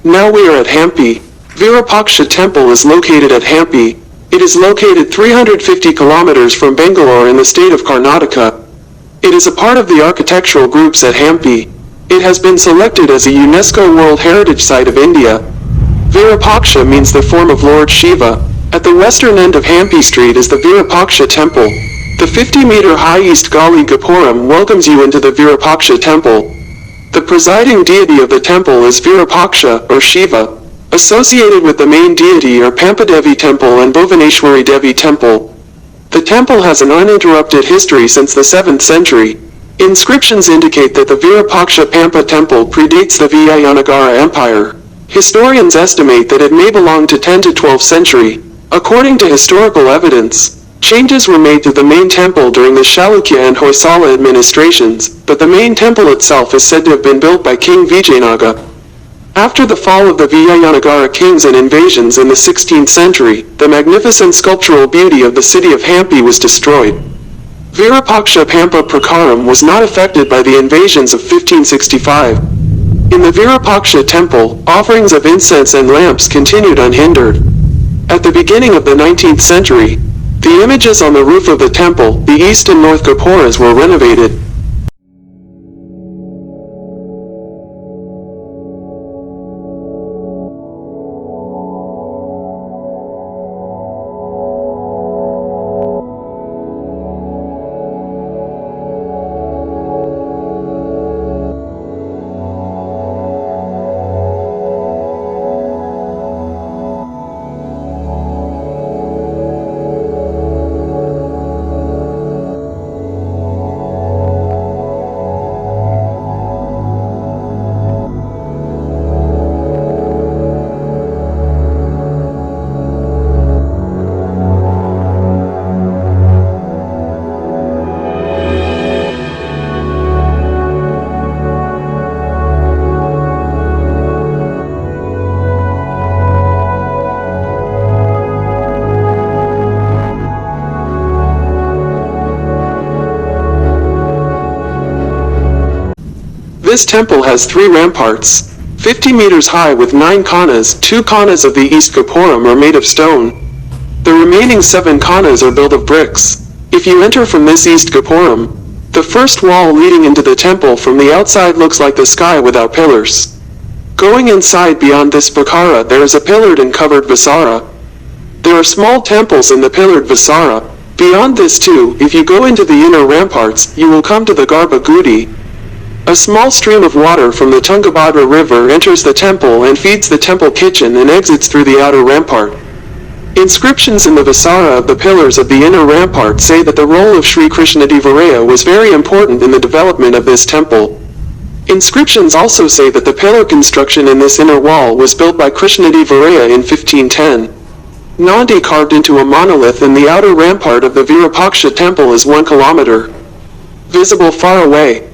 Now we are at Hampi. Virupaksha Temple is located at Hampi. It is located 350 kilometers from Bangalore in the state of Karnataka. It is a part of the architectural groups at Hampi. It has been selected as a UNESCO World Heritage Site of India. Virupaksha means the form of Lord Shiva. At the western end of Hampi Street is the Virupaksha Temple. The 50-meter high East Gali Gopuram welcomes you into the Virupaksha Temple. The presiding deity of the temple is Virupaksha, or Shiva. Associated with the main deity are Pampadevi Temple and Bhuvaneshwari Devi Temple. The temple has an uninterrupted history since the 7th century. Inscriptions indicate that the Virupaksha Pampa Temple predates the Vijayanagara Empire. Historians estimate that it may belong to 10th to 12th century. According to historical evidence, changes were made to the main temple during the Chalukya and Hoysala administrations, but the main temple itself is said to have been built by King Vijayanagara. After the fall of the Vijayanagara kings and invasions in the 16th century, the magnificent sculptural beauty of the city of Hampi was destroyed. Virupaksha Pampa Prakaram was not affected by the invasions of 1565. In the Virupaksha temple, offerings of incense and lamps continued unhindered. At the beginning of the 19th century, the images on the roof of the temple, the east and north gopuras, were renovated. This temple has 3 ramparts, 50 meters high with 9 konas. 2 konas of the East Gopuram are made of stone. The remaining 7 konas are built of bricks. If you enter from this East Gopuram, the first wall leading into the temple from the outside looks like the sky without pillars. Going inside beyond this prakara there is a pillared and covered vasara. There are small temples in the pillared vasara. Beyond this too, if you go into the inner ramparts, you will come to the Garbha Gudi. A small stream of water from the Tungabhadra river enters the temple and feeds the temple kitchen and exits through the outer rampart. Inscriptions in the Vasara of the pillars of the inner rampart say that the role of Sri Krishnadevaraya was very important in the development of this temple. Inscriptions also say that the pillar construction in this inner wall was built by Krishnadevaraya in 1510. Nandi carved into a monolith in the outer rampart of the Virupaksha temple is 1 kilometer. Visible far away.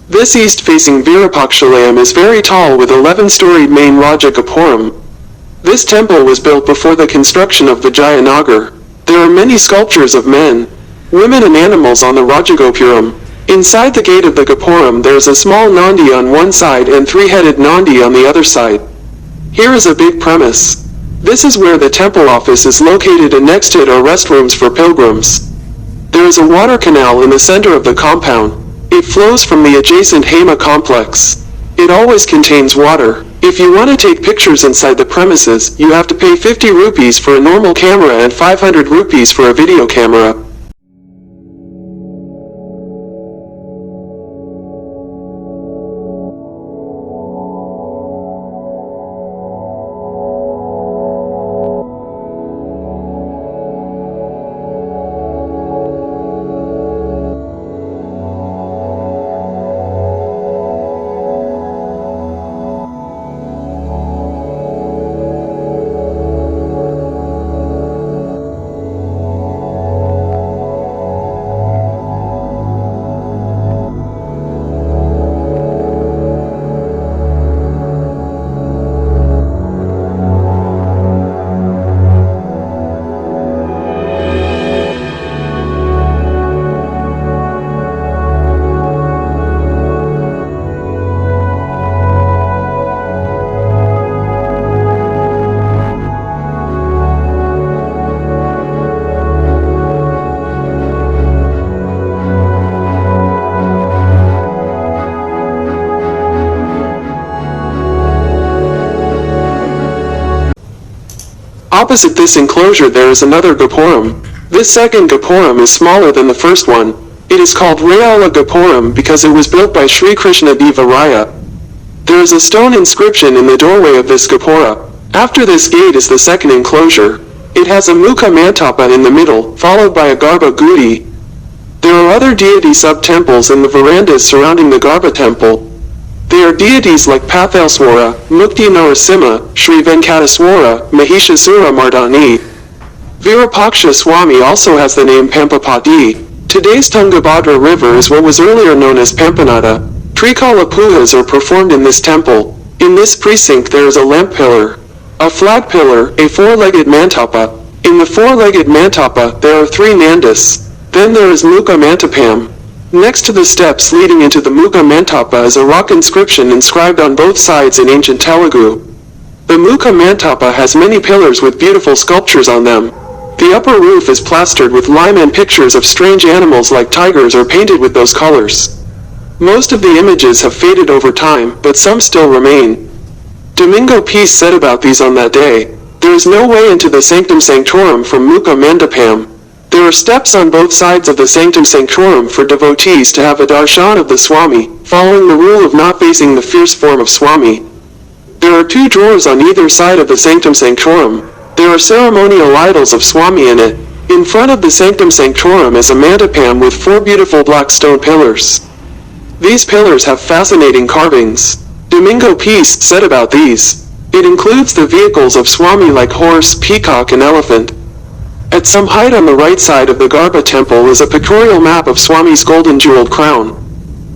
This east-facing Virupakshalayam is very tall with 11-storied main Raja Gopuram. This temple was built before the construction of Vijayanagara. There are many sculptures of men, women and animals on the Rajagopuram. Inside the gate of the Gopuram there is a small Nandi on one side and 3-headed Nandi on the other side. Here is a big premise. This is where the temple office is located and next to it are restrooms for pilgrims. There is a water canal in the center of the compound. It flows from the adjacent Hema complex. It always contains water. If you want to take pictures inside the premises, you have to pay 50 rupees for a normal camera and 500 rupees for a video camera. Opposite this enclosure there is another Gopuram. This second Gopuram is smaller than the first one. It is called Rayala Gopuram because it was built by Sri Krishna Deva Raya. There is a stone inscription in the doorway of this Gopura. After this gate is the second enclosure. It has a Mukha Mantapa in the middle, followed by a Garbha Gudi. There are other deity sub-temples in the verandas surrounding the Garbha temple. They are deities like Pathalswara, Mukti Narasimha, Sri Venkateswara, Mahishasura Mardani. Virupaksha Swami also has the name Pampapati. Today's Tungabhadra River is what was earlier known as Pampanada. Trikala pujas are performed in this temple. In this precinct there is a lamp pillar, a flag pillar, a four-legged mantapa. In the four-legged mantapa there are three Nandis. Then there is Mukha Mantapam. Next to the steps leading into the Mukha Mantapa is a rock inscription inscribed on both sides in ancient Telugu. The Mukha Mantapa has many pillars with beautiful sculptures on them. The upper roof is plastered with lime and pictures of strange animals like tigers are painted with those colors. Most of the images have faded over time, but some still remain. Domingo Peace said about these on that day, "There is no way into the Sanctum Sanctorum from Mukha Mandapam. There are steps on both sides of the Sanctum Sanctorum for devotees to have a darshan of the Swami, following the rule of not facing the fierce form of Swami. There are two drawers on either side of the Sanctum Sanctorum. There are ceremonial idols of Swami in it. In front of the Sanctum Sanctorum is a mandapam with four beautiful black stone pillars. These pillars have fascinating carvings. Domingo Peace said about these, "It includes the vehicles of Swami like horse, peacock and elephant." At some height on the right side of the Garbha temple is a pictorial map of Swami's golden jeweled crown.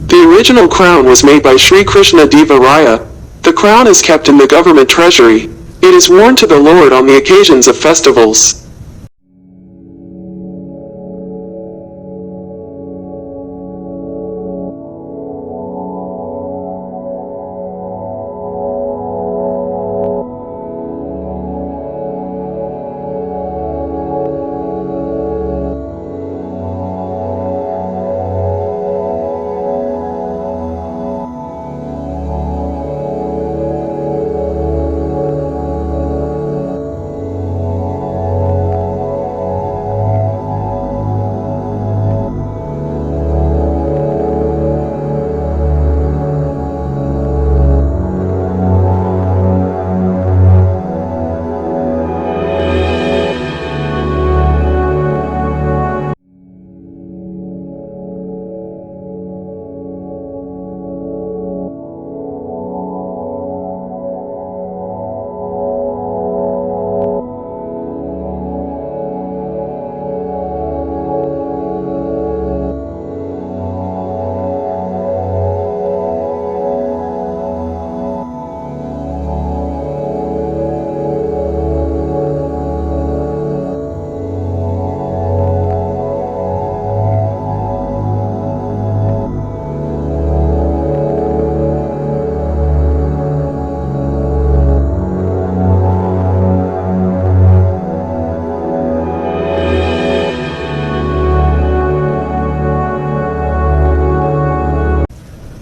The original crown was made by Sri Krishna Deva Raya. The crown is kept in the government treasury. It is worn to the Lord on the occasions of festivals.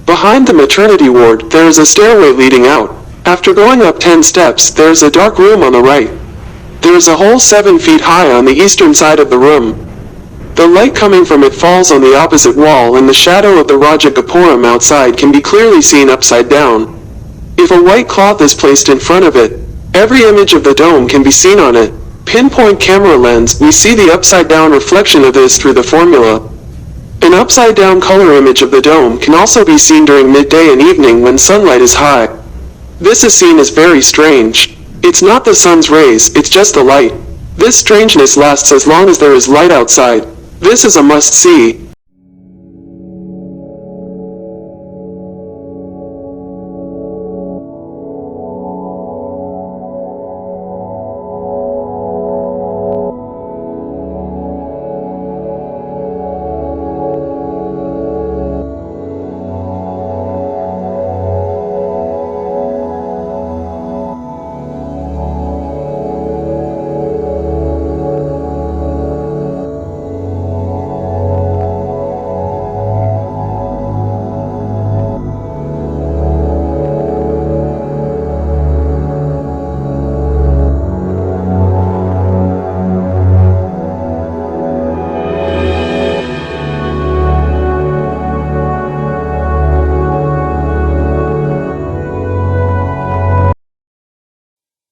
Behind the maternity ward, there is a stairway leading out. After going up 10 steps, there is a dark room on the right. There is a hole 7 feet high on the eastern side of the room. The light coming from it falls on the opposite wall, and the shadow of the Raja Gopuram outside can be clearly seen upside down. If a white cloth is placed in front of it, every image of the dome can be seen on it. Pinpoint camera lens, we see the upside-down reflection of this through the formula. An upside-down color image of the dome can also be seen during midday and evening when sunlight is high. This is seen as very strange. It's not the sun's rays, it's just the light. This strangeness lasts as long as there is light outside. This is a must-see.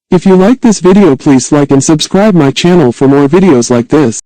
If you like this video, please like and subscribe my channel for more videos like this.